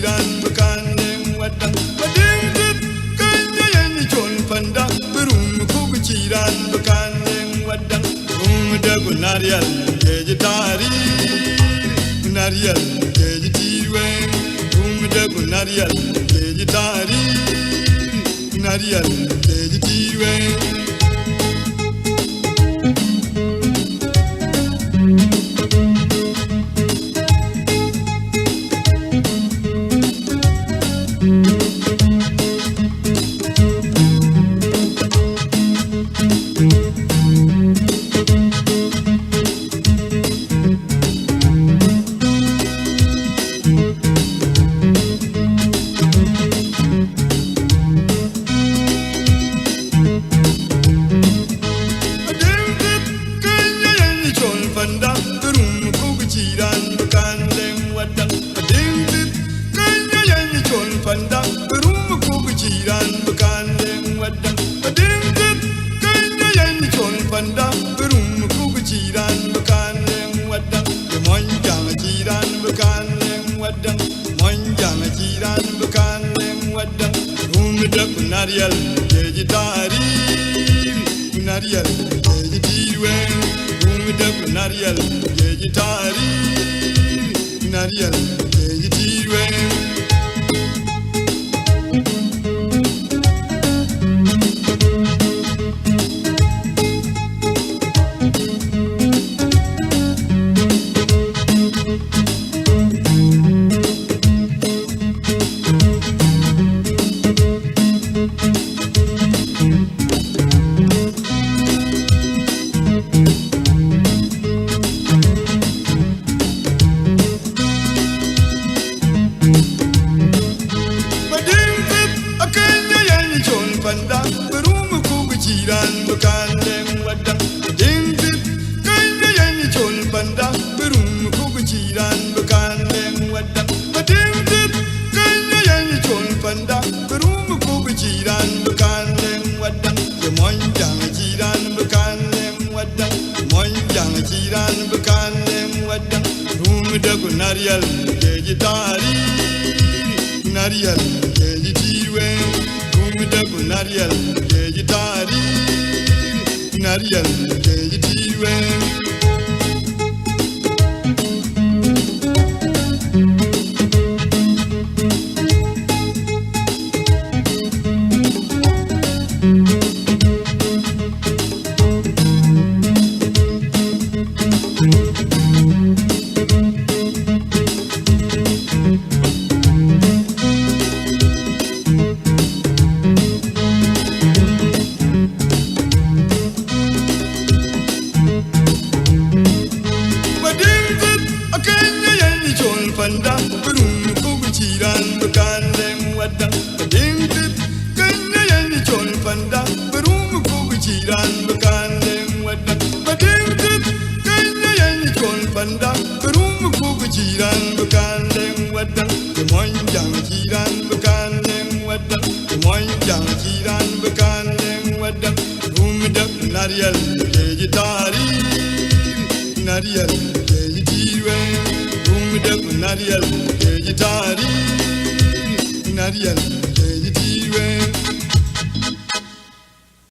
jiran bakanem wadang bading dit kanya yan chon panda berum ku jiran bakanem wadang da gunarial vegetari gunarial vegetariwe da gunarial vegetari gunarial vegetariwe Gunarial vegetari gunarial vegetariwe gunarial vegetari gunarial vegetariwe Gunarial vegetari gunarial vegetariwe gunarial vegetari gunarial vegetariwe panda berum ku jiran bakanem wadang bading dit kanya yan chon panda berum ku jiran bakanem wadang bading dit kanya yan chon panda berum ku jiran bakanem wadang moy jang jiran bakanem wadang moy jang jiran bakanem wadang da gunarial vegetari gunarial vegetariwe gunarial vegetari gunarial